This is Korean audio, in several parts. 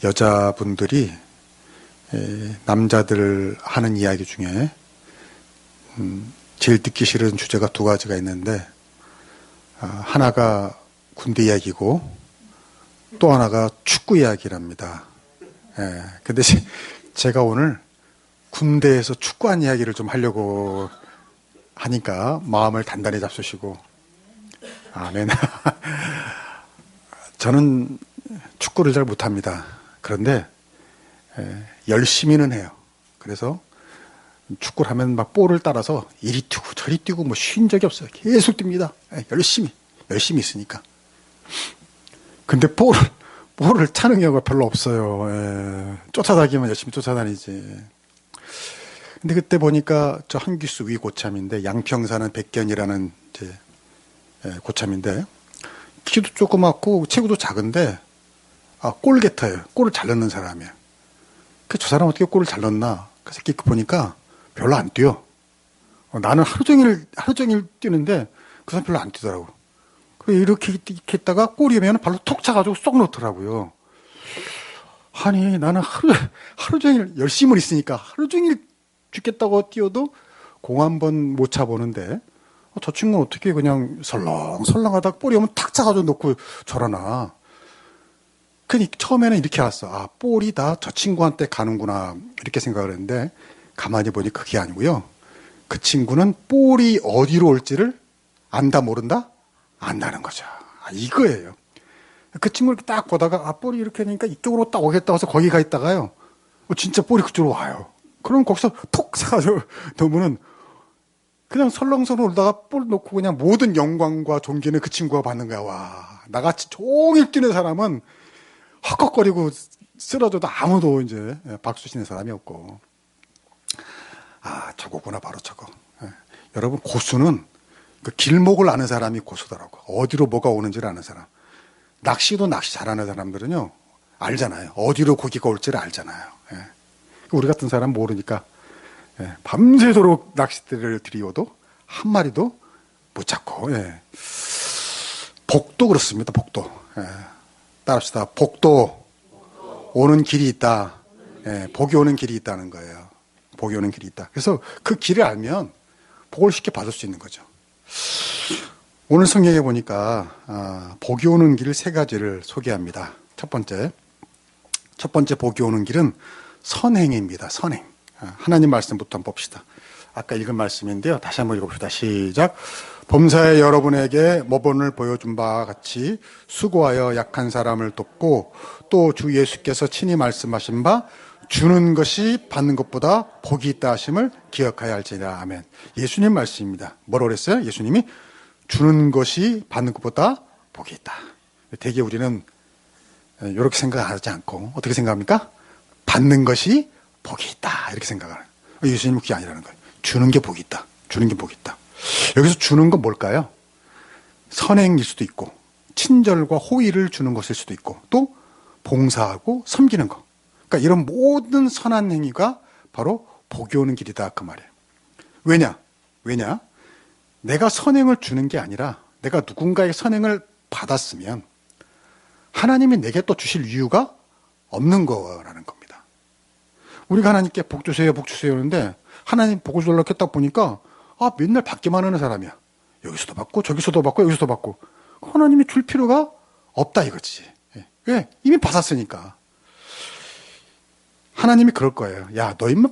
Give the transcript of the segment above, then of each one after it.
여자분들이 남자들 하는 이야기 중에 제일 듣기 싫은 주제가 두 가지가 있는데, 하나가 군대 이야기고 또 하나가 축구 이야기랍니다. 근데 제가 오늘 군대에서 축구한 이야기를 좀 하려고 하니까 마음을 단단히 잡수시고, 아멘. 저는 축구를 잘 못합니다. 그런데 열심히는 해요. 그래서 축구를 하면 막 볼을 따라서 이리 뛰고 저리 뛰고 뭐 쉰 적이 없어요. 계속 뜁니다. 열심히 있으니까. 근데 볼을 차는 경우가 별로 없어요. 쫓아다니면 열심히 쫓아다니지. 근데 그때 보니까 저 한기수 위 고참인데, 양평사는 백견이라는 이제 고참인데, 키도 조그맣고 체구도 작은데 골게터예요. 골을 잘 넣는 사람이에요. 저 사람 어떻게 골을 잘 넣나? 그래서 보니까 별로 안 뛰어. 나는 하루 종일 뛰는데 그 사람 별로 안 뛰더라고. 이렇게 했다가 골이면 발로 톡 차가지고 쏙 넣더라고요. 아니, 나는 하루 종일 열심히 있으니까 하루 종일 죽겠다고 뛰어도 공 한 번 못 차보는데, 저 친구는 어떻게 그냥 설렁설렁 하다가 볼이 오면 탁 차가지고 넣고 저러나. 처음에는 이렇게 알았어. 볼이 다 저 친구한테 가는구나, 이렇게 생각을 했는데, 가만히 보니 그게 아니고요. 그 친구는 볼이 어디로 올지를 안다 모른다? 안다는 거죠. 이거예요. 그 친구를 딱 보다가 볼이 이렇게 하니까 이쪽으로 딱 오겠다 해서 거기 가 있다가요, 진짜 볼이 그쪽으로 와요. 그럼 거기서 톡 차가지고 넣으면은 그냥 설렁설렁 울다가 볼 놓고 그냥 모든 영광과 존귀는 그 친구가 받는 거야. 와, 나같이 종일 뛰는 사람은 헉헉거리고 쓰러져도 아무도 이제 박수 치는 사람이 없고. 저거구나, 바로 저거. 여러분, 고수는 그 길목을 아는 사람이 고수더라고. 어디로 뭐가 오는지를 아는 사람. 낚시도 낚시 잘하는 사람들은요, 알잖아요. 어디로 고기가 올지를 알잖아요. 우리 같은 사람 모르니까 밤새도록 낚싯대를 들이워도 한 마리도 못 잡고. 복도 그렇습니다. 복도. 따라합시다. 복도 오는 길이 있다. 복이 오는 길이 있다는 거예요. 복이 오는 길이 있다. 그래서 그 길을 알면 복을 쉽게 받을 수 있는 거죠. 오늘 성경에 보니까 복이 오는 길 세 가지를 소개합니다. 첫 번째 복이 오는 길은 선행입니다. 선행. 하나님 말씀부터 한번 봅시다. 아까 읽은 말씀인데요. 다시 한번 읽어봅시다. 시작. 범사에 여러분에게 모본을 보여준 바와 같이 수고하여 약한 사람을 돕고, 또 주 예수께서 친히 말씀하신 바 주는 것이 받는 것보다 복이 있다 하심을 기억하여야 할지니라. 아멘. 예수님 말씀입니다. 뭐라고 그랬어요? 예수님이 주는 것이 받는 것보다 복이 있다. 대개 우리는 이렇게 생각하지 않고 어떻게 생각합니까? 받는 것이 복이 있다, 이렇게 생각하는. 예수님은 그게 아니라는 거예요. 주는 게 복이 있다. 주는 게 복이 있다. 여기서 주는 건 뭘까요? 선행일 수도 있고, 친절과 호의를 주는 것일 수도 있고, 또 봉사하고 섬기는 거. 그러니까 이런 모든 선한 행위가 바로 복이 오는 길이다, 그 말이에요. 왜냐? 내가 선행을 주는 게 아니라 내가 누군가의 선행을 받았으면 하나님이 내게 또 주실 이유가 없는 거라는 겁니다. 우리가 하나님께 복 주세요, 복 주세요 하는데, 하나님 복을 주려고 했다 보니까 맨날 받기만 하는 사람이야. 여기서도 받고 저기서도 받고 여기서도 받고. 하나님이 줄 필요가 없다 이거지. 왜? 이미 받았으니까. 하나님이 그럴 거예요. 야, 너 이미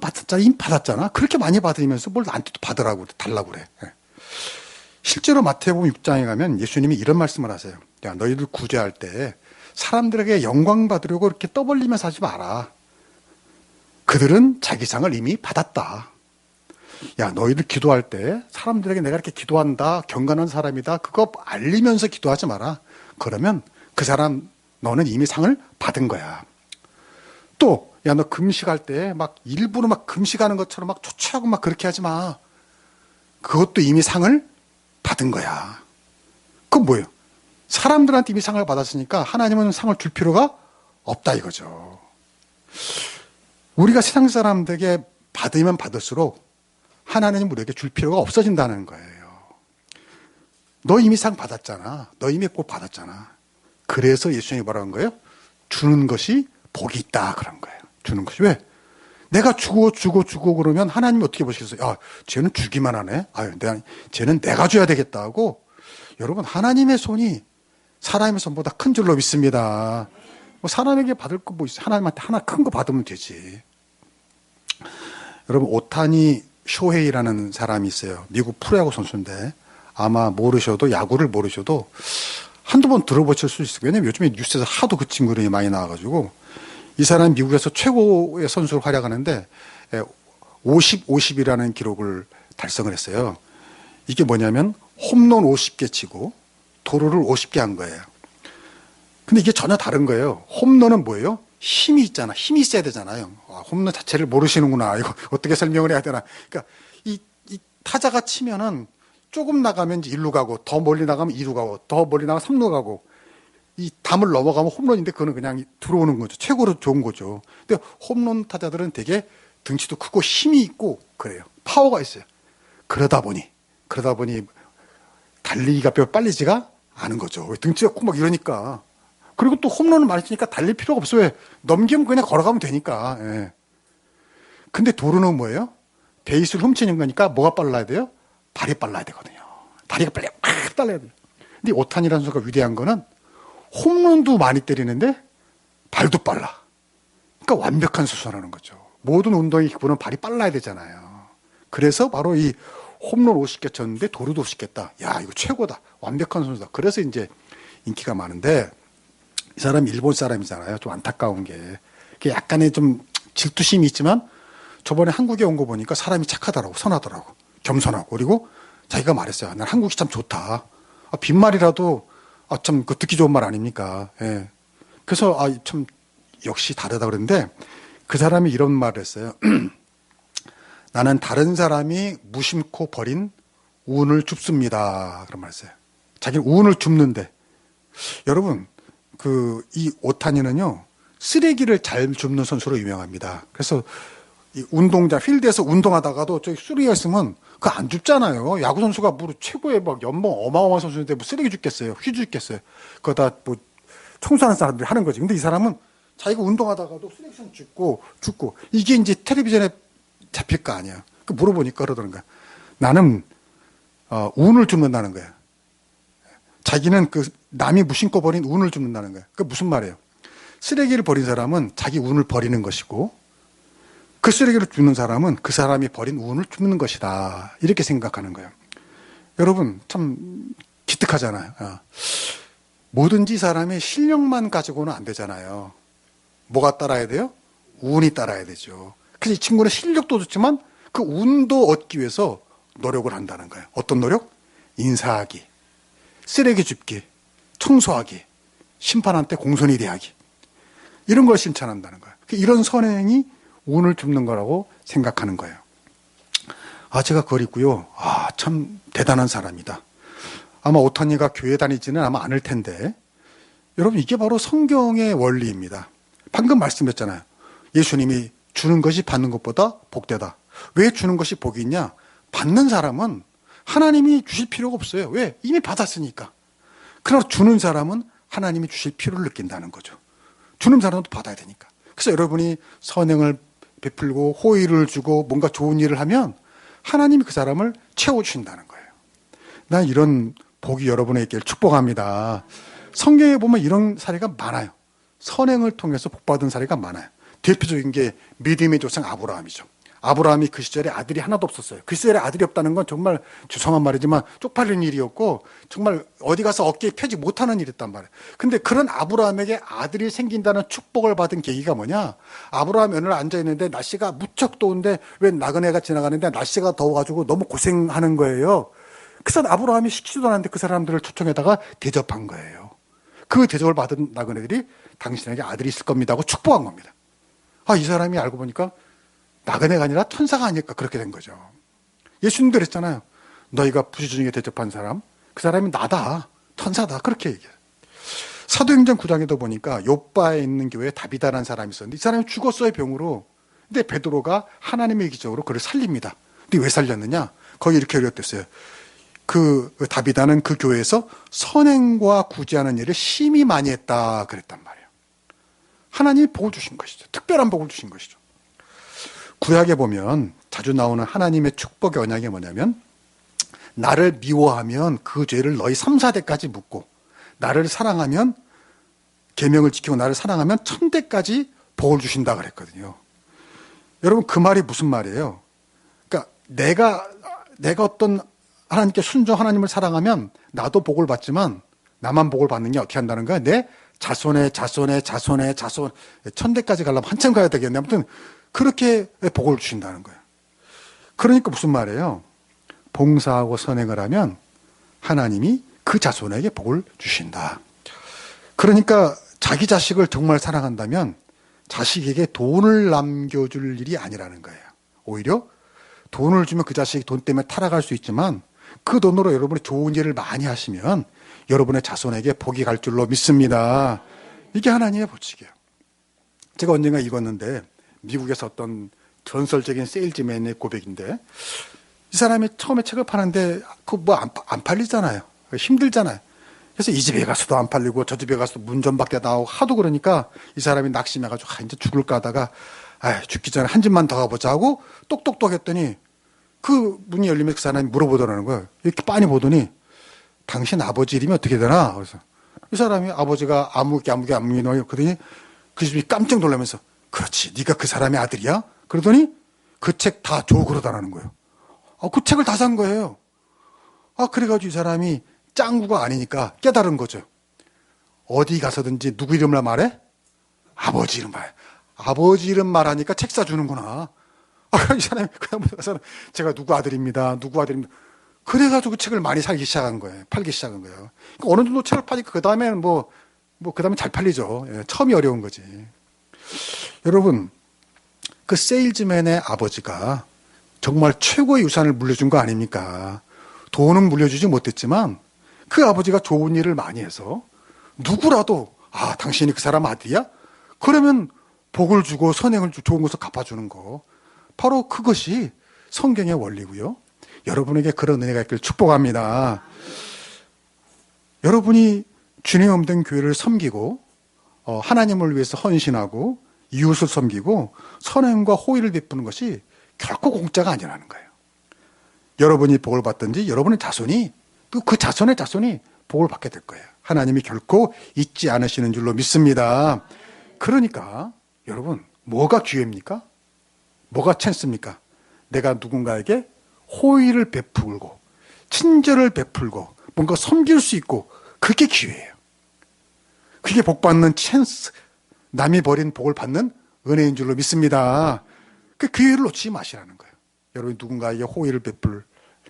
받았잖아. 그렇게 많이 받으면서 뭘 나한테 또 달라고 그래. 실제로 마태복음 6장에 가면 예수님이 이런 말씀을 하세요. 야, 너희들 구제할 때 사람들에게 영광 받으려고 이렇게 떠벌리면서 하지 마라. 그들은 자기 상을 이미 받았다. 야, 너희들 기도할 때 사람들에게 내가 이렇게 기도한다, 경건한 사람이다, 그거 알리면서 기도하지 마라. 그러면 그 사람, 너는 이미 상을 받은 거야. 또, 야, 너 금식할 때 막 일부러 막 금식하는 것처럼 막 초췌하고 막 그렇게 하지 마. 그것도 이미 상을 받은 거야. 그건 뭐예요? 사람들한테 이미 상을 받았으니까 하나님은 상을 줄 필요가 없다 이거죠. 우리가 세상 사람들에게 받으면 받을수록 하나님은 우리에게 줄 필요가 없어진다는 거예요. 너 이미 상 받았잖아. 너 이미 꼭 받았잖아. 그래서 예수님이 뭐라고 한 거예요? 주는 것이 복이 있다 그런 거예요. 주는 것이. 왜? 내가 주고 그러면 하나님이 어떻게 보시겠어요? 아, 쟤는 주기만 하네. 아유, 쟤는 내가 줘야 되겠다 하고. 여러분, 하나님의 손이 사람의 손보다 큰 줄로 믿습니다. 뭐 사람에게 받을 거 뭐 있어? 하나님한테 하나 큰 거 받으면 되지. 여러분, 오타니 쇼헤이라는 사람이 있어요. 미국 프로야구 선수인데 아마 모르셔도, 야구를 모르셔도 한두 번 들어보실 수 있어요. 왜냐면 요즘에 뉴스에서 하도 그 친구 이름이 많이 나와가지고. 이 사람이 미국에서 최고의 선수로 활약하는데 50-50이라는 기록을 달성을 했어요. 이게 뭐냐면 홈런 50개 치고 도루를 50개 한 거예요. 근데 이게 전혀 다른 거예요. 홈런은 뭐예요? 힘이 있잖아. 힘이 있어야 되잖아요. 홈런 자체를 모르시는구나. 이거 어떻게 설명을 해야 되나. 그러니까 이 타자가 치면은 조금 나가면 이제 1루 가고, 더 멀리 나가면 2루 가고, 더 멀리 나가면 3루 가고, 이 담을 넘어가면 홈런인데 그거는 그냥 들어오는 거죠. 최고로 좋은 거죠. 근데 홈런 타자들은 되게 등치도 크고 힘이 있고 그래요. 파워가 있어요. 그러다 보니 달리기가 별 빨리지가 않은 거죠. 등치가 크고 막 이러니까. 그리고 또 홈런을 많이 치니까 달릴 필요가 없어요. 왜? 넘기면 그냥 걸어가면 되니까. 예. 근데 도루는 뭐예요? 베이스를 훔치는 거니까 뭐가 빨라야 돼요? 발이 빨라야 되거든요. 다리가 빨리 팍 빨라야 돼요. 근데 오탄이라는 선수가 위대한 거는 홈런도 많이 때리는데 발도 빨라. 그러니까 완벽한 수순하는 거죠. 모든 운동의 기본은 발이 빨라야 되잖아요. 그래서 바로 이 홈런 50개 쳤는데 도루도 50개 했다. 야, 이거 최고다. 완벽한 선수다. 그래서 이제 인기가 많은데 이 사람이 일본 사람이잖아요. 좀 안타까운 게. 약간의 좀 질투심이 있지만 저번에 한국에 온 거 보니까 사람이 착하더라고. 선하더라고. 겸손하고. 그리고 자기가 말했어요. 난 한국이 참 좋다. 빈말이라도 참, 그 듣기 좋은 말 아닙니까? 예. 그래서, 참, 역시 다르다 그러는데, 그 사람이 이런 말을 했어요. 나는 다른 사람이 무심코 버린 운을 줍습니다. 그런 말 했어요. 자기는 운을 줍는데. 여러분, 이 오타니는요, 쓰레기를 잘 줍는 선수로 유명합니다. 그래서, 이 운동장, 필드에서 운동하다가도 저기 쓰레기가 있으면 그거 안 줍잖아요. 야구 선수가 뭐 최고의 막 연봉 어마어마한 선수인데 뭐 쓰레기 줍겠어요. 휘 줍겠어요. 그거 다 뭐 청소하는 사람들이 하는 거지. 근데 이 사람은 자기가 운동하다가도 쓰레기 좀 줍고 이게 이제 텔레비전에 잡힐 거 아니야. 그 물어보니까 그러더는 거야. 나는 운을 줍는다는 거야. 자기는 남이 무심코 버린 운을 줍는다는 거야. 그 무슨 말이에요? 쓰레기를 버린 사람은 자기 운을 버리는 것이고 그 쓰레기를 줍는 사람은 그 사람이 버린 운을 줍는 것이다. 이렇게 생각하는 거예요. 여러분, 참 기특하잖아요. 뭐든지 사람의 실력만 가지고는 안 되잖아요. 뭐가 따라야 돼요? 운이 따라야 되죠. 그래서 이 친구는 실력도 좋지만 그 운도 얻기 위해서 노력을 한다는 거예요. 어떤 노력? 인사하기, 쓰레기 줍기, 청소하기, 심판한테 공손히 대하기. 이런 걸 실천한다는 거예요. 이런 선행이 운을 줍는 거라고 생각하는 거예요. 제가 그걸 있고요. 참 대단한 사람이다. 아마 오타니가 교회 다니지는 아마 않을 텐데, 여러분, 이게 바로 성경의 원리입니다. 방금 말씀했잖아요. 예수님이 주는 것이 받는 것보다 복되다. 왜 주는 것이 복이 있냐? 받는 사람은 하나님이 주실 필요가 없어요. 왜? 이미 받았으니까. 그러나 주는 사람은 하나님이 주실 필요를 느낀다는 거죠. 주는 사람도 받아야 되니까. 그래서 여러분이 선행을 베풀고 호의를 주고 뭔가 좋은 일을 하면 하나님이 그 사람을 채워주신다는 거예요. 난 이런 복이 여러분에게 있기를 축복합니다. 성경에 보면 이런 사례가 많아요. 선행을 통해서 복받은 사례가 많아요. 대표적인 게 믿음의 조상 아브라함이죠. 아브라함이 그 시절에 아들이 하나도 없었어요. 그 시절에 아들이 없다는 건 정말 죄송한 말이지만 쪽팔린 일이었고 정말 어디 가서 어깨에 펴지 못하는 일이었단 말이에요. 근데 그런 아브라함에게 아들이 생긴다는 축복을 받은 계기가 뭐냐? 아브라함이 어느 날 앉아있는데 날씨가 무척 더운데 왜 나그네가 지나가는데 날씨가 더워가지고 너무 고생하는 거예요. 그래서 아브라함이 시키지도 않았는데 그 사람들을 초청해다가 대접한 거예요. 그 대접을 받은 나그네들이 당신에게 아들이 있을 겁니다 하고 축복한 겁니다. 이 사람이 알고 보니까 나그네가 아니라 천사가 아닐까 그렇게 된 거죠. 예수님도 그랬잖아요. 너희가 부지런히 대접한 사람, 그 사람이 나다, 천사다 그렇게 얘기해요. 사도행전 9장에도 보니까 욥바에 있는 교회에 다비다라는 사람이 있었는데 이 사람이 죽었어요, 병으로. 근데 베드로가 하나님의 기적으로 그를 살립니다. 근데 왜 살렸느냐? 거기 이렇게 기록됐어요. 그 다비다는 그 교회에서 선행과 구제하는 일을 심히 많이 했다 그랬단 말이에요. 하나님이 복을 주신 것이죠. 특별한 복을 주신 것이죠. 구약에 보면 자주 나오는 하나님의 축복의 언약이 뭐냐면 나를 미워하면 그 죄를 너희 3, 4대까지 묻고 나를 사랑하면 계명을 지키고 나를 사랑하면 1000대까지 복을 주신다 그랬거든요. 여러분 그 말이 무슨 말이에요? 그러니까 내가 어떤 하나님께 순종 하나님을 사랑하면 나도 복을 받지만 나만 복을 받는 게 어떻게 한다는 거야? 내 자손의 1000대까지 가려면 한참 가야 되겠네. 아무튼 그렇게 복을 주신다는 거예요. 그러니까 무슨 말이에요? 봉사하고 선행을 하면 하나님이 그 자손에게 복을 주신다. 그러니까 자기 자식을 정말 사랑한다면 자식에게 돈을 남겨줄 일이 아니라는 거예요. 오히려 돈을 주면 그 자식이 돈 때문에 타락할 수 있지만 그 돈으로 여러분이 좋은 일을 많이 하시면 여러분의 자손에게 복이 갈 줄로 믿습니다. 이게 하나님의 법칙이에요. 제가 언젠가 읽었는데 미국에서 어떤 전설적인 세일즈맨의 고백인데 이 사람이 처음에 책을 파는데 그 뭐 안 팔리잖아요. 힘들잖아요. 그래서 이 집에 가서도 안 팔리고 저 집에 가서도 문전박대 나오고 하도 그러니까 이 사람이 낙심해가지고 이제 죽을까 하다가 죽기 전에 한 집만 더 가보자 하고 똑똑똑 했더니 그 문이 열리면 그 사람이 물어보더라는 거예요. 이렇게 빤히 보더니 당신 아버지 이름이 어떻게 되나? 그래서 이 사람이 아버지가 아무개 그러더니 그 집이 깜짝 놀라면서 그렇지 네가 그 사람의 아들이야? 그러더니 그 책 다 줘 그러더라는 거예요. 그 책을 다 산 거예요. 그래가지고 이 사람이 짱구가 아니니까 깨달은 거죠. 어디 가서든지 누구 이름을 말해? 아버지 이름 말해. 아버지 이름 말하니까 책 사주는구나. 이 사람이 그냥 가서 제가 누구 아들입니다. 그래가지고 책을 많이 팔기 시작한 거예요. 그러니까 어느 정도 책을 파니까 그 다음에는 그 다음에 잘 팔리죠. 처음이 어려운 거지. 여러분, 그 세일즈맨의 아버지가 정말 최고의 유산을 물려준 거 아닙니까? 돈은 물려주지 못했지만 그 아버지가 좋은 일을 많이 해서 누구라도 당신이 그 사람 아들이야? 그러면 복을 주고 선행을 주고 좋은 것을 갚아주는 거. 바로 그것이 성경의 원리고요. 여러분에게 그런 은혜가 있기를 축복합니다. 여러분이 주님 없는 교회를 섬기고 하나님을 위해서 헌신하고 이웃을 섬기고 선행과 호의를 베푸는 것이 결코 공짜가 아니라는 거예요. 여러분이 복을 받든지 여러분의 자손이 또 그 자손의 자손이 복을 받게 될 거예요. 하나님이 결코 잊지 않으시는 줄로 믿습니다. 그러니까 여러분 뭐가 기회입니까? 뭐가 찬스입니까? 내가 누군가에게 호의를 베풀고 친절을 베풀고 뭔가 섬길 수 있고 그게 기회예요. 그게 복 받는 찬스, 남이 버린 복을 받는 은혜인 줄로 믿습니다. 그 기회를 놓치지 마시라는 거예요. 여러분 누군가에게 호의를 베풀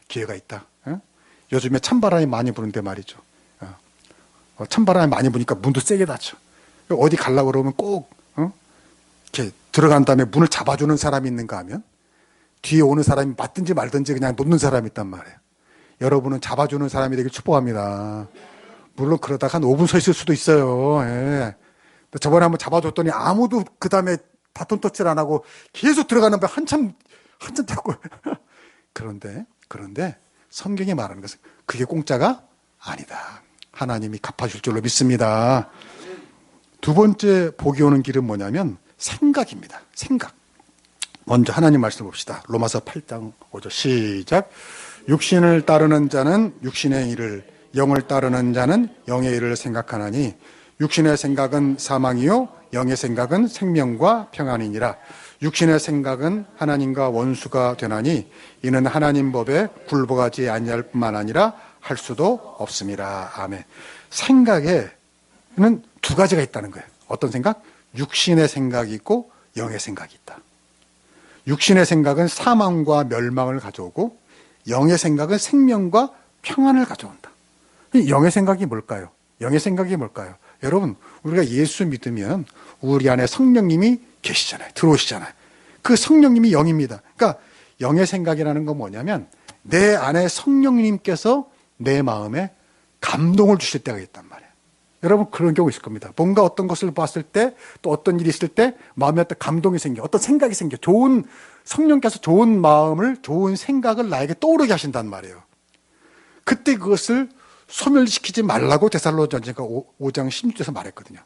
기회가 있다. 요즘에 찬바람이 많이 부는데 말이죠. 찬바람이 많이 부니까 문도 세게 닫혀. 어디 가려고 그러면 꼭 이렇게 들어간 다음에 문을 잡아주는 사람이 있는가 하면 뒤에 오는 사람이 맞든지 말든지 그냥 놓는 사람이 있단 말이에요. 여러분은 잡아주는 사람이 되길 축복합니다. 물론 그러다가 한 5분 서 있을 수도 있어요. 저번에 한번 잡아줬더니 아무도 그 다음에 바톤 터치를 안 하고 계속 들어가는 거 한참 타고. 그런데 성경이 말하는 것은 그게 공짜가 아니다. 하나님이 갚아줄 줄로 믿습니다. 두 번째 복이 오는 길은 뭐냐면 생각입니다. 생각. 먼저 하나님 말씀 봅시다. 로마서 8장 5절 시작. 육신을 따르는 자는 육신의 일을, 영을 따르는 자는 영의 일을 생각하나니 육신의 생각은 사망이요 영의 생각은 생명과 평안이니라. 육신의 생각은 하나님과 원수가 되나니 이는 하나님 법에 굴복하지 아니할 뿐만 아니라 할 수도 없음이라. 아멘. 생각에는 두 가지가 있다는 거예요. 어떤 생각? 육신의 생각이 있고 영의 생각이 있다. 육신의 생각은 사망과 멸망을 가져오고 영의 생각은 생명과 평안을 가져온다. 영의 생각이 뭘까요? 영의 생각이 뭘까요? 여러분, 우리가 예수 믿으면 우리 안에 성령님이 계시잖아요. 들어오시잖아요. 그 성령님이 영입니다. 그러니까 영의 생각이라는 건 뭐냐면 내 안에 성령님께서 내 마음에 감동을 주실 때가 있단 말이에요. 여러분 그런 경우 있을 겁니다. 뭔가 어떤 것을 봤을 때 또 어떤 일이 있을 때 마음에 어떤 감동이 생겨, 어떤 생각이 생겨. 성령께서 좋은 마음을, 좋은 생각을 나에게 떠오르게 하신단 말이에요. 그때 그것을 소멸시키지 말라고 데살로니가서 5장 16절에서 말했거든요.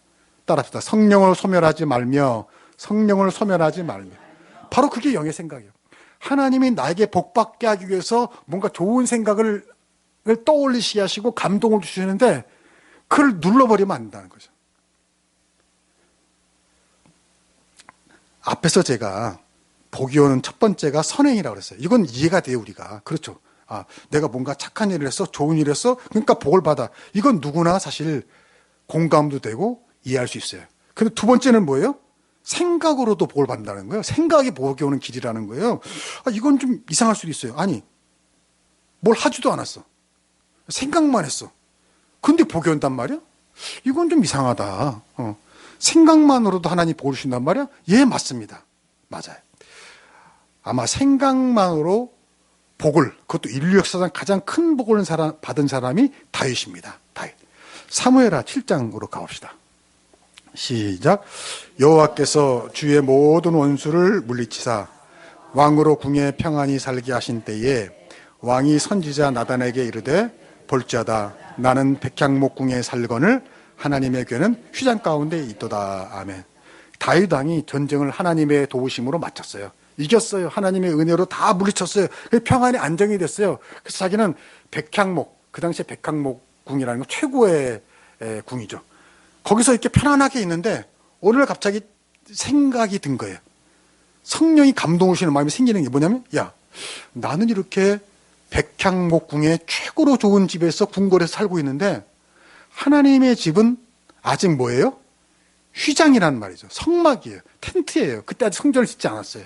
따라합시다. 성령을 소멸하지 말며, 성령을 소멸하지 말며. 바로 그게 영의 생각이에요. 하나님이 나에게 복받게 하기 위해서 뭔가 좋은 생각을 떠올리시게 하시고 감동을 주시는데 그걸 눌러버리면 안 된다는 거죠. 앞에서 제가 복이 오는 첫 번째가 선행이라고 그랬어요. 이건 이해가 돼요, 우리가. 그렇죠. 아, 내가 뭔가 착한 일을 했어, 좋은 일을 했어, 그러니까 복을 받아. 이건 누구나 사실 공감도 되고 이해할 수 있어요. 근데 두 번째는 뭐예요? 생각으로도 복을 받는다는 거예요. 생각이 복이 오는 길이라는 거예요. 아, 이건 좀 이상할 수도 있어요. 아니, 뭘 하지도 않았어. 생각만 했어. 근데 복이 온단 말이야? 이건 좀 이상하다. 생각만으로도 하나님 복을 주신단 말이야? 예, 맞습니다. 맞아요. 아마 생각만으로 복을, 그것도 인류 역사상 가장 큰 복을 받은 사람이 다윗입니다. 다윗. 사무엘하 7장으로 가봅시다. 시작. 여호와께서 주의 모든 원수를 물리치사 왕으로 궁에 평안히 살게 하신 때에 왕이 선지자 나단에게 이르되 볼지어다 나는 백향목 궁에 살거늘 하나님의 궤는 휘장 가운데 있도다. 아멘. 다윗 왕이 전쟁을 하나님의 도우심으로 마쳤어요. 이겼어요. 하나님의 은혜로 다 물리쳤어요. 평안이 안정이 됐어요. 그래서 자기는 백향목, 그 당시에 백향목 궁이라는 건 최고의 궁이죠. 거기서 이렇게 편안하게 있는데 오늘 갑자기 생각이 든 거예요. 성령이 감동 오시는 마음이 생기는 게 뭐냐면, 야, 나는 이렇게 백향목 궁의 최고로 좋은 집에서 궁궐에서 살고 있는데 하나님의 집은 아직 뭐예요? 휘장이란 말이죠. 성막이에요. 텐트예요. 그때 아직 성전을 짓지 않았어요.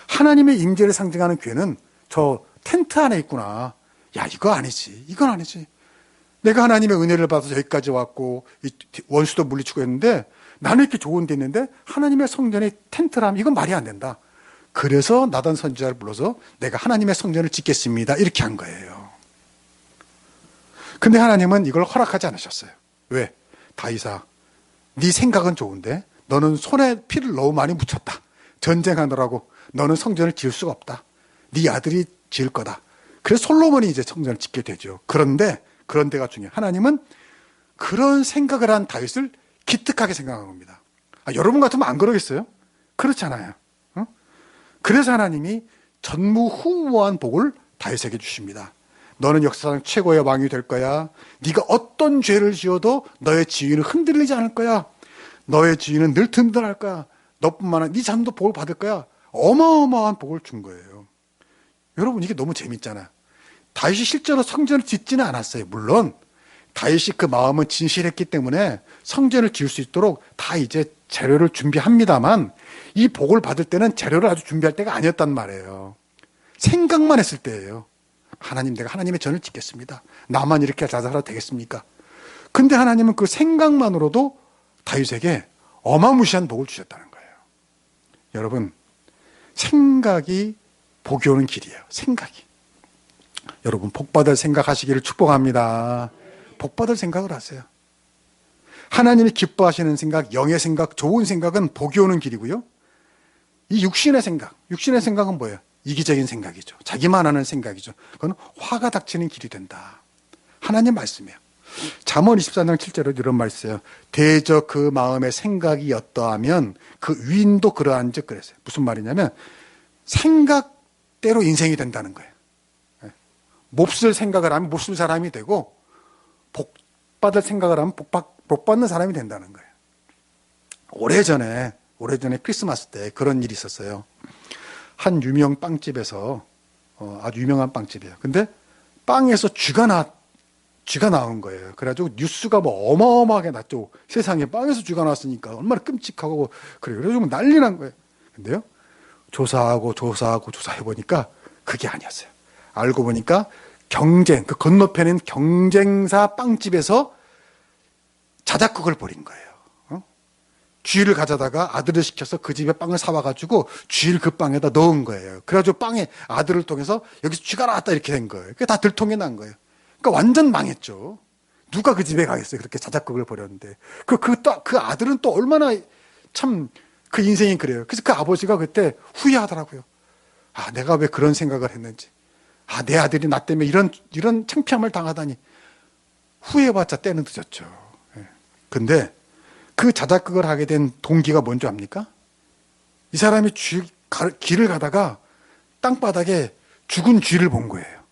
하나님의 임재를 상징하는 궤는 저 텐트 안에 있구나. 야, 이거 아니지. 이건 아니지. 내가 하나님의 은혜를 받아서 여기까지 왔고 원수도 물리치고 했는데 나는 이렇게 좋은 데 있는데 하나님의 성전에 텐트라면 이건 말이 안 된다. 그래서 나단 선지자를 불러서 내가 하나님의 성전을 짓겠습니다. 이렇게 한 거예요. 근데 하나님은 이걸 허락하지 않으셨어요. 왜? 다윗아, 네 생각은 좋은데 너는 손에 피를 너무 많이 묻혔다. 전쟁하느라고 너는 성전을 지을 수가 없다. 네 아들이 지을 거다. 그래서 솔로몬이 이제 성전을 짓게 되죠. 그런데 그런 데가 중요해요. 하나님은 그런 생각을 한 다윗을 기특하게 생각한 겁니다. 아, 여러분 같으면 안 그러겠어요? 그렇잖아요. 그래서 하나님이 전무후무한 복을 다윗에게 주십니다. 너는 역사상 최고의 왕이 될 거야. 네가 어떤 죄를 지어도 너의 지위는 흔들리지 않을 거야. 너의 지위는 늘 든든할 거야. 너뿐만 아니라 네 자손도 복을 받을 거야. 어마어마한 복을 준 거예요. 여러분, 이게 너무 재밌잖아요. 다윗이 실제로 성전을 짓지는 않았어요. 물론 다윗이 그 마음은 진실했기 때문에 성전을 지을 수 있도록 다 이제 재료를 준비합니다만 이 복을 받을 때는 재료를 아주 준비할 때가 아니었단 말이에요. 생각만 했을 때예요. 하나님, 내가 하나님의 전을 짓겠습니다. 나만 이렇게 자살하도 되겠습니까? 근데 하나님은 그 생각만으로도 다윗에게 어마무시한 복을 주셨다는 거예요. 여러분, 생각이 복이 오는 길이에요. 생각이. 여러분, 복받을 생각하시기를 축복합니다. 복받을 생각을 하세요. 하나님이 기뻐하시는 생각, 영의 생각, 좋은 생각은 복이 오는 길이고요. 이 육신의 생각은 뭐예요? 이기적인 생각이죠. 자기만 하는 생각이죠. 그건 화가 닥치는 길이 된다. 하나님 말씀이에요. 잠언 24장 7절에 이런 말 있어요. 대저 그 마음의 생각이 어떠하면 그 위인도 그러한즉 그랬어요. 무슨 말이냐면 생각대로 인생이 된다는 거예요. 몹쓸 생각을 하면 몹쓸 사람이 되고 복받을 생각을 하면 복받는 사람이 된다는 거예요. 오래전에 크리스마스 때 그런 일이 있었어요. 한 유명 빵집에서 아주 유명한 빵집이에요. 근데 빵에서 쥐가 나온 거예요. 그래가지고 뉴스가 뭐 어마어마하게 났죠. 세상에 빵에서 쥐가 나왔으니까 얼마나 끔찍하고 그래요. 그래가지고 난리 난 거예요. 근데요, 조사해보니까 그게 아니었어요. 알고 보니까 그 건너편인 경쟁사 빵집에서 자작극을 벌인 거예요. 쥐를 가져다가 아들을 시켜서 그 집에 빵을 사와가지고 쥐를 그 빵에다 넣은 거예요. 그래가지고 빵에 아들을 통해서 여기서 쥐가 나왔다 이렇게 된 거예요. 그게 다 들통이 난 거예요. 그러니까 완전 망했죠. 누가 그 집에 가겠어요. 그렇게 자작극을 벌였는데. 그 아들은 또 얼마나 참 그 인생이 그래요. 그래서 그 아버지가 그때 후회하더라고요. 아, 내가 왜 그런 생각을 했는지. 아, 내 아들이 나 때문에 이런 창피함을 당하다니. 후회해봤자 때는 늦었죠. 근데 그 자작극을 하게 된 동기가 뭔지 압니까? 이 사람이 길을 가다가 땅바닥에 죽은 쥐를 본 거예요.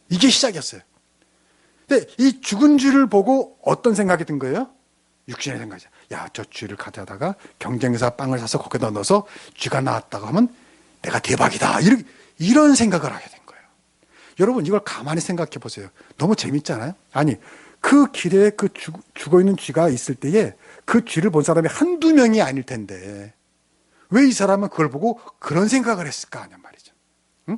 이게 시작이었어요. 근데 이 죽은 쥐를 보고 어떤 생각이 든 거예요? 육신의 생각이죠. 야, 저 쥐를 가져다가 경쟁사 빵을 사서 거기다 넣어서 쥐가 나왔다고 하면 내가 대박이다. 이런 생각을 하게 된 거예요. 여러분, 이걸 가만히 생각해 보세요. 너무 재밌잖아요? 아니, 그 길에 그 죽어 있는 쥐가 있을 때에 그 쥐를 본 사람이 한두 명이 아닐 텐데 왜 이 사람은 그걸 보고 그런 생각을 했을까 하냔 말이죠. 응?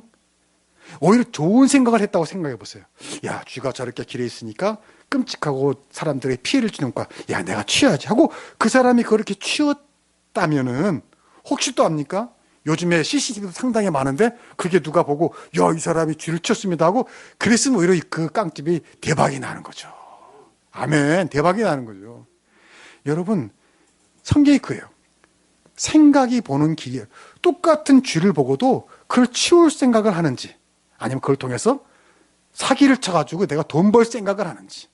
오히려 좋은 생각을 했다고 생각해 보세요. 야, 쥐가 저렇게 길에 있으니까 끔찍하고 사람들에게 피해를 주는 거야. 야, 내가 치워야지 하고 그 사람이 그렇게 치웠다면은 혹시 또 압니까? 요즘에 CCTV도 상당히 많은데 그게 누가 보고 야, 이 사람이 쥐를 치웠습니다 하고 그랬으면 오히려 그 깡집이 대박이 나는 거죠. 아멘. 대박이 나는 거죠. 여러분, 성경이 그예요. 생각이 보는 길이에요. 똑같은 쥐를 보고도 그걸 치울 생각을 하는지 아니면 그걸 통해서 사기를 쳐가지고 내가 돈 벌 생각을 하는지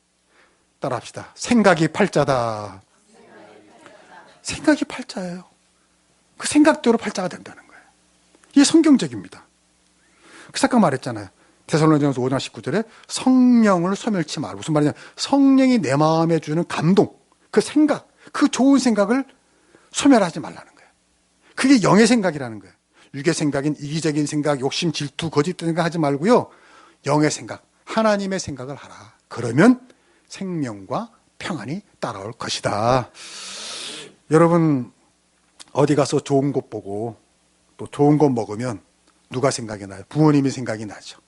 따라합시다. 생각이 팔자다. 생각이 팔자예요. 그 생각대로 팔자가 된다는 거예요. 이게 성경적입니다. 그 잠깐 말했잖아요. 데살로니가서 5장 19절에 성령을 소멸치 말. 무슨 말이냐? 성령이 내 마음에 주는 감동, 그 생각, 그 좋은 생각을 소멸하지 말라는 거예요. 그게 영의 생각이라는 거예요. 육의 생각인 이기적인 생각, 욕심, 질투, 거짓된 생각 하지 말고요. 영의 생각, 하나님의 생각을 하라. 그러면 생명과 평안이 따라올 것이다. 여러분, 어디 가서 좋은 곳 보고 또 좋은 것 먹으면 누가 생각이 나요? 부모님이 생각이 나죠.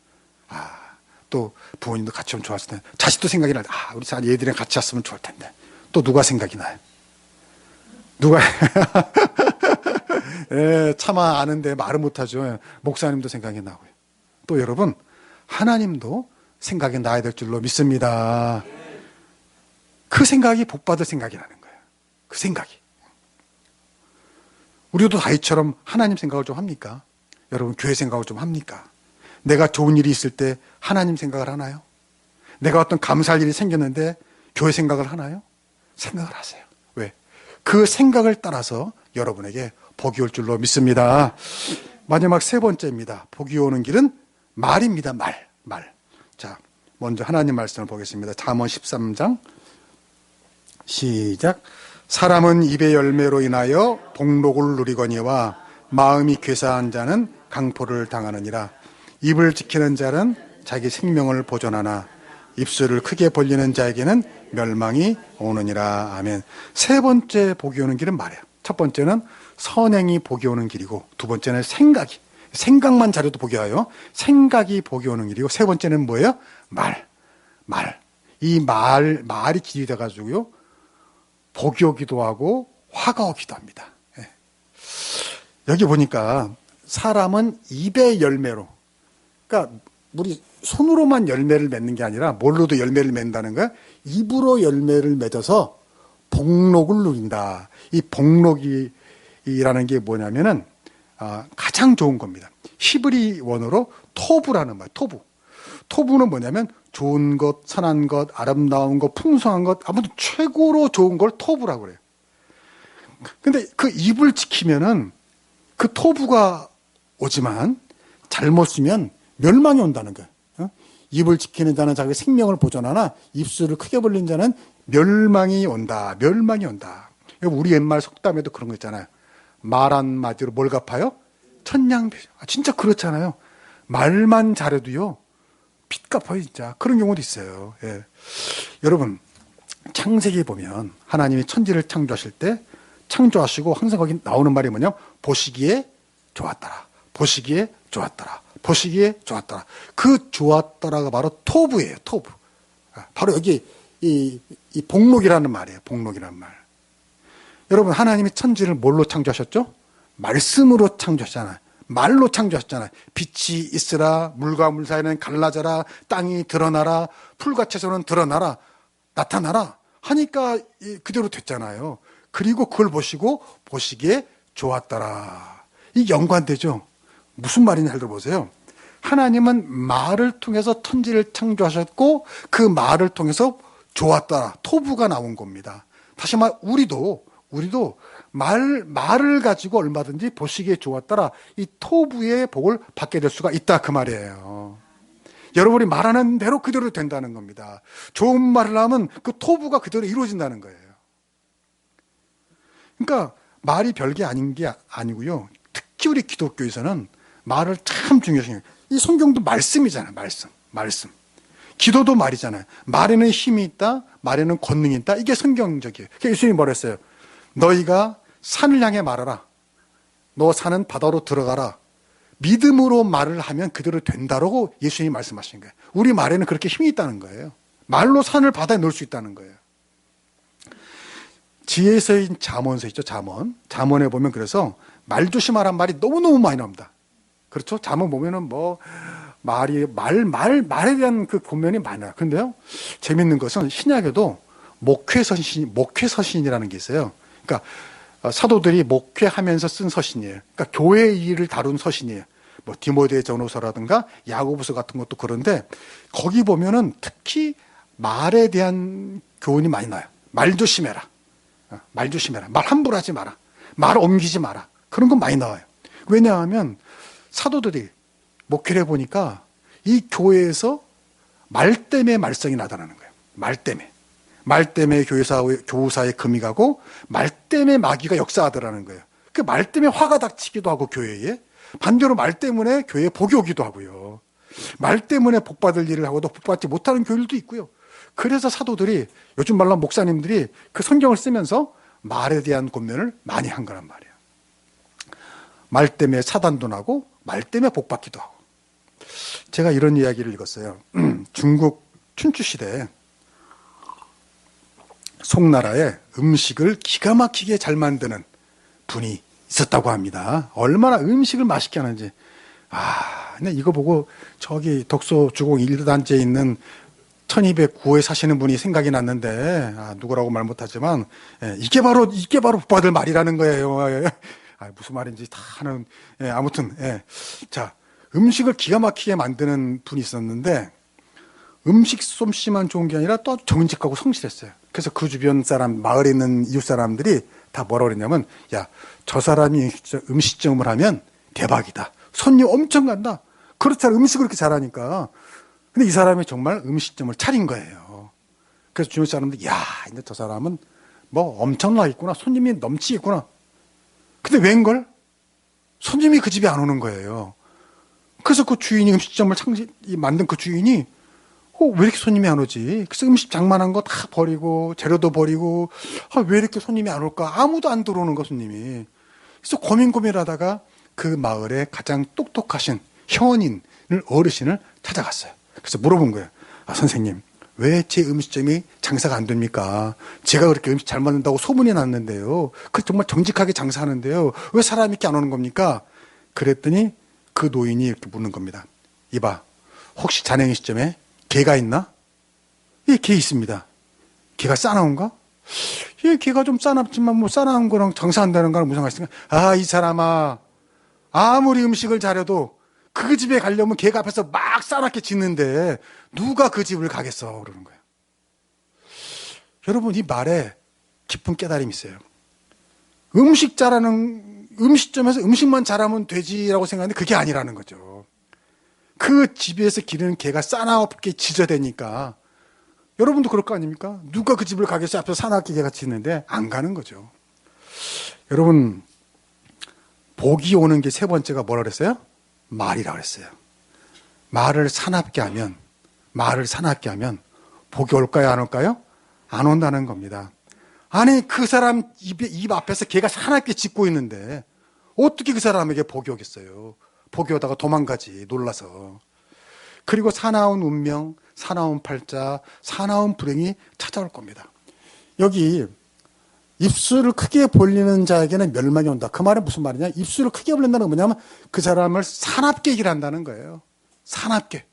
또 부모님도 같이 오면 좋았을 텐데 자식도 생각이 나요. 우리 얘들이랑 같이 왔으면 좋을 텐데 또 누가 생각이 나요? 누가 차마 아는데 말을 못하죠. 목사님도 생각이 나고요. 또 여러분, 하나님도 생각이 나야 될 줄로 믿습니다. 그 생각이 복받을 생각이라는 거예요. 그 생각이. 우리도 다윗처럼 하나님 생각을 좀 합니까? 여러분, 교회 생각을 좀 합니까? 내가 좋은 일이 있을 때 하나님 생각을 하나요? 내가 어떤 감사할 일이 생겼는데 교회 생각을 하나요? 생각을 하세요. 왜? 그 생각을 따라서 여러분에게 복이 올 줄로 믿습니다. 마지막 세 번째입니다. 복이 오는 길은 말입니다. 말. 자, 먼저 하나님 말씀을 보겠습니다. 잠언 13장 시작. 사람은 입의 열매로 인하여 복록을 누리거니와 마음이 괴사한 자는 강포를 당하느니라. 입을 지키는 자는 자기 생명을 보존하나 입술을 크게 벌리는 자에게는 멸망이 오느니라. 아멘. 세 번째 복이 오는 길은 말이에요. 첫 번째는 선행이 복이 오는 길이고, 두 번째는 생각만 잘해도 복이 와요. 생각이 복이 오는 길이고, 세 번째는 뭐예요? 말. 이 말이 길이 돼가지고요, 복이 오기도 하고 화가 오기도 합니다. 여기 보니까 사람은 입의 열매로, 그러니까 우리 손으로만 열매를 맺는 게 아니라 뭘로도 열매를 맺는다는 거야. 입으로 열매를 맺어서 복록을 누린다. 이 복록이라는 게 뭐냐면은 가장 좋은 겁니다. 히브리 원어로 토부라는 말. 토부는 뭐냐면 좋은 것, 선한 것, 아름다운 것, 풍성한 것, 아무튼 최고로 좋은 걸 토부라고 그래요. 근데 그 입을 지키면은 그 토부가 오지만 잘못 쓰면 멸망이 온다는 거예요. 입을 지키는 자는 자기 생명을 보존하나 입술을 크게 벌린 자는 멸망이 온다. 우리 옛말 속담에도 그런 거 있잖아요. 말 한마디로 뭘 갚아요? 천냥빚. 진짜 그렇잖아요. 말만 잘해도요, 빚 갚아요, 진짜. 그런 경우도 있어요. 예. 여러분, 창세기 보면 하나님이 천지를 창조하실 때 창조하시고 항상 거기 나오는 말이 뭐냐면 보시기에 좋았더라. 그 좋았더라가 바로 토부예요. 토부. 바로 여기 이 복록이라는 말이에요. 복록이라는 말. 여러분, 하나님이 천지를 뭘로 창조하셨죠? 말씀으로 창조하셨잖아요. 말로 창조하셨잖아요. 빛이 있으라, 물과 물 사이는 갈라져라, 땅이 드러나라, 풀과 채소는 드러나라, 나타나라 하니까 그대로 됐잖아요. 그리고 그걸 보시기에 좋았더라. 이게 연관되죠? 무슨 말이냐 잘 들어보세요. 하나님은 말을 통해서 천지를 창조하셨고 그 말을 통해서 좋았더라, 토부가 나온 겁니다. 다시 말 우리도 말을 가지고 얼마든지 보시기에 좋았더라 이 토부의 복을 받게 될 수가 있다 그 말이에요. 여러분이 말하는 대로 그대로 된다는 겁니다. 좋은 말을 하면 그 토부가 그대로 이루어진다는 거예요. 그러니까 말이 별게 아닌 게 아니고요. 특히 우리 기독교에서는 말을 참 중요시해요. 이 성경도 말씀이잖아요. 말씀. 기도도 말이잖아요. 말에는 힘이 있다. 말에는 권능이 있다. 이게 성경적이에요. 그러니까 예수님이 뭐랬어요? 너희가 산을 향해 말하라. 너 산은 바다로 들어가라. 믿음으로 말을 하면 그대로 된다라고 예수님이 말씀하신 거예요. 우리 말에는 그렇게 힘이 있다는 거예요. 말로 산을 바다에 넣을 수 있다는 거예요. 지혜서인 잠언서 있죠, 잠언. 잠언에 보면 그래서 말 조심하란 말이 너무너무 많이 나옵니다. 그렇죠? 잠언 보면은 말에 대한 그 권면이 많아요. 그런데요, 재밌는 것은 신약에도 목회서신이라는 게 있어요. 그러니까 사도들이 목회하면서 쓴 서신이에요. 그러니까 교회의 일을 다룬 서신이에요. 뭐 디모데 전후서라든가 야고보서 같은 것도 그런데 거기 보면은 특히 말에 대한 교훈이 많이 나요. 말 조심해라. 말 함부로 하지 마라. 말 옮기지 마라. 그런 건 많이 나와요. 왜냐하면 사도들이 목회를 해보니까 이 교회에서 말 때문에 말썽이 나타나는 거예요. 말 때문에 교사의 금이 가고 말 때문에 마귀가 역사하더라는 거예요. 그 말 때문에 화가 닥치기도 하고 교회에 반대로 말 때문에 교회에 복이 오기도 하고요. 말 때문에 복받을 일을 하고도 복받지 못하는 교회들도 있고요. 그래서 사도들이 요즘 말로 목사님들이 그 성경을 쓰면서 말에 대한 권면을 많이 한 거란 말이에요. 말 때문에 사단도 나고 말 때문에 복받기도 하고. 제가 이런 이야기를 읽었어요. 중국 춘추 시대에 송나라에 음식을 기가 막히게 잘 만드는 분이 있었다고 합니다. 얼마나 음식을 맛있게 하는지. 근데 이거 보고 저기 독서 주공 1단지에 있는 1209호에 사시는 분이 생각이 났는데, 누구라고 말 못하지만, 이게 바로 복받을 말이라는 거예요. 무슨 말인지 다 하는, 아무튼, 자, 음식을 기가 막히게 만드는 분이 있었는데, 음식 솜씨만 좋은 게 아니라 또 정직하고 성실했어요. 그래서 그 주변 사람, 마을에 있는 이웃 사람들이 다 뭐라 그랬냐면, 야, 저 사람이 음식점을 하면 대박이다. 손님 엄청 간다. 그렇잖아. 음식을 그렇게 잘하니까. 근데 이 사람이 정말 음식점을 차린 거예요. 그래서 주변 사람들이, 야, 근데 저 사람은 뭐 엄청나겠구나. 손님이 넘치겠구나. 근데 웬걸? 손님이 그 집에 안 오는 거예요. 그래서 그 주인이 음식점을 만든 그 주인이 왜 이렇게 손님이 안 오지? 그래서 음식 장만한 거 다 버리고 재료도 버리고 왜 이렇게 손님이 안 올까? 아무도 안 들어오는 거 손님이. 그래서 고민하다가 그 마을에 가장 똑똑하신 어르신을 찾아갔어요. 그래서 물어본 거예요. 선생님, 왜 제 음식점이 장사가 안 됩니까? 제가 그렇게 음식 잘 만든다고 소문이 났는데요. 그 정말 정직하게 장사하는데요. 왜 사람이 이렇게 안 오는 겁니까? 그랬더니 그 노인이 이렇게 묻는 겁니다. 이봐, 혹시 자네 음식점에 개가 있나? 예, 개 있습니다. 개가 싸나운가? 예, 개가 좀 싸납지만 뭐 싸나운 거랑 장사한다는 거랑 무슨 말씀이야? 이 사람아, 아무리 음식을 잘해도 그 집에 가려면 걔가 앞에서 막 싸납게 짓는데 누가 그 집을 가겠어? 그러는 거예요. 여러분, 이 말에 깊은 깨달음이 있어요. 음식점에서 음식만 잘하면 되지라고 생각하는데 그게 아니라는 거죠. 그 집에서 기르는 개가 싸납게 짖어대니까 여러분도 그럴 거 아닙니까? 누가 그 집을 가겠어요? 앞에서 싸납게 개가 짖는데 안 가는 거죠. 여러분, 복이 오는 게 세 번째가 뭐라 그랬어요? 말이라고 그랬어요. 말을 사납게 하면 복이 올까요? 안 올까요? 안 온다는 겁니다. 아니, 그 사람 입 앞에서 개가 사납게 짖고 있는데 어떻게 그 사람에게 복이 오겠어요? 복이 오다가 도망가지, 놀라서. 그리고 사나운 운명, 사나운 팔자, 사나운 불행이 찾아올 겁니다. 여기 입술을 크게 벌리는 자에게는 멸망이 온다. 그 말은 무슨 말이냐? 입술을 크게 벌린다는 건 뭐냐면 그 사람을 사납게 얘기를 한다는 거예요. 사납게.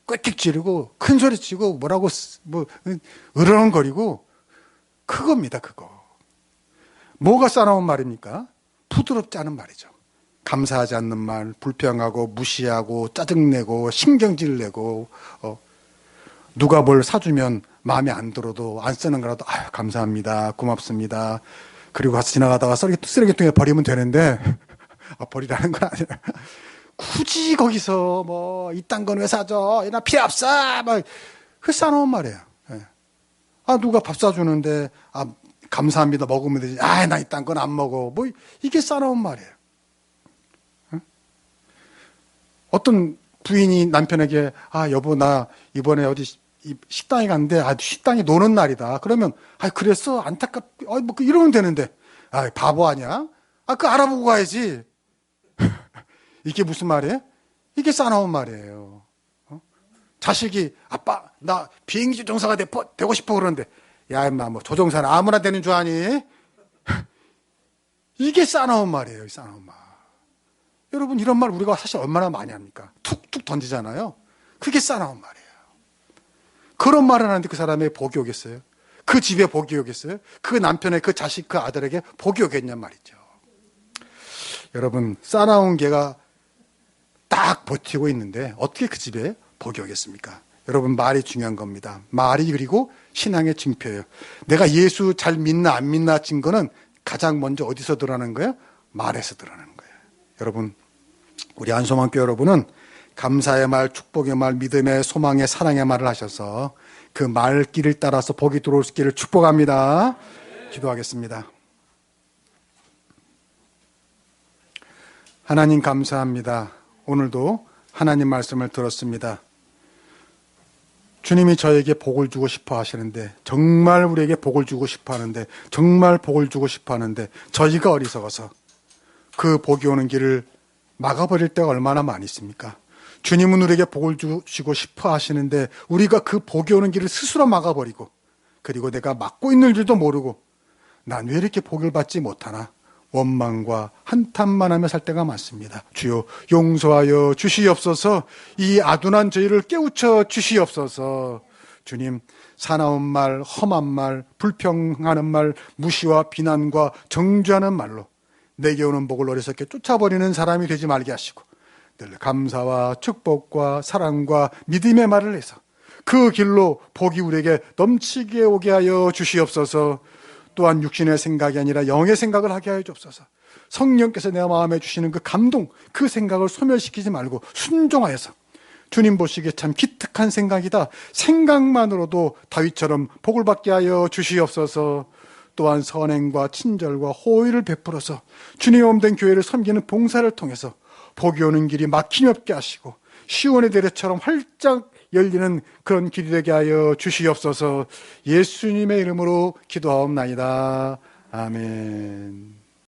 꽥꽥 지르고 큰 소리 치고 뭐라고 으르렁거리고 그겁니다. 그거. 뭐가 싸나운 말입니까? 부드럽지 않은 말이죠. 감사하지 않는 말, 불평하고 무시하고 짜증내고 신경질 내고 누가 뭘 사주면 마음에 안 들어도 안 쓰는 거라도 아유 감사합니다 고맙습니다 그리고 가서 지나가다가 쓰레기통에 버리면 되는데 버리라는 건 아니라 굳이 거기서 뭐 이딴 건 왜 사줘 나 필요 없어 막 그 싸놓은 말이에요. 예. 누가 밥 사주는데 감사합니다 먹으면 되지 나 이딴 건 안 먹어 뭐 이게 싸놓은 말이에요. 예? 어떤 부인이 남편에게 여보 나 이번에 어디 식당에 갔는데 식당이 노는 날이다. 그러면 그랬어 안타깝 뭐 이러면 되는데 바보 아니야? 그거 알아보고 가야지. 이게 무슨 말이에요? 이게 싸나운 말이에요. 자식이 아빠 나 비행기 조종사가 되고 싶어 그러는데 야 임마 뭐 조종사는 아무나 되는 줄 아니? 이게 싸나운 말이에요. 싸나운 말. 여러분 이런 말 우리가 사실 얼마나 많이 합니까? 툭툭 던지잖아요. 그게 싸나운 말이에요. 그런 말을 하는데 그 사람의 복이 오겠어요? 그 집에 복이 오겠어요? 그 남편의 그 자식 그 아들에게 복이 오겠냔 말이죠. 여러분 싸나운 개가 딱 버티고 있는데 어떻게 그 집에 복이 오겠습니까? 여러분 말이 중요한 겁니다. 말이 그리고 신앙의 증표예요. 내가 예수 잘 믿나 안 믿나 증거는 가장 먼저 어디서 드러나는 거예요? 말에서 드러나는 거예요. 여러분 우리 안소망교회 여러분은 감사의 말, 축복의 말, 믿음의, 소망의, 사랑의 말을 하셔서 그 말길을 따라서 복이 들어올 수 있기를 축복합니다. 기도하겠습니다. 하나님 감사합니다. 오늘도 하나님 말씀을 들었습니다. 주님이 저에게 복을 주고 싶어 하시는데 정말 우리에게 복을 주고 싶어 하는데 정말 복을 주고 싶어 하는데 저희가 어리석어서 그 복이 오는 길을 막아버릴 때가 얼마나 많이 있습니까? 주님은 우리에게 복을 주시고 싶어 하시는데 우리가 그 복이 오는 길을 스스로 막아버리고 그리고 내가 막고 있는 줄도 모르고 난 왜 이렇게 복을 받지 못하나 원망과 한탄만 하며 살 때가 많습니다. 주여 용서하여 주시옵소서. 이 아둔한 저희를 깨우쳐 주시옵소서. 주님 사나운 말, 험한 말, 불평하는 말, 무시와 비난과 정죄하는 말로 내게 오는 복을 어리석게 쫓아버리는 사람이 되지 말게 하시고 늘 감사와 축복과 사랑과 믿음의 말을 해서 그 길로 복이 우리에게 넘치게 오게 하여 주시옵소서. 또한 육신의 생각이 아니라 영의 생각을 하게 하여 주옵소서. 성령께서 내 마음에 주시는 그 감동, 그 생각을 소멸시키지 말고 순종하여서 주님 보시기에 참 기특한 생각이다. 생각만으로도 다윗처럼 복을 받게 하여 주시옵소서. 또한 선행과 친절과 호의를 베풀어서 주님 몸된 교회를 섬기는 봉사를 통해서 복이 오는 길이 막힘이 없게 하시고 시온의 대례처럼 활짝 열리는 그런 길이 되게 하여 주시옵소서. 예수님의 이름으로 기도하옵나이다. 아멘.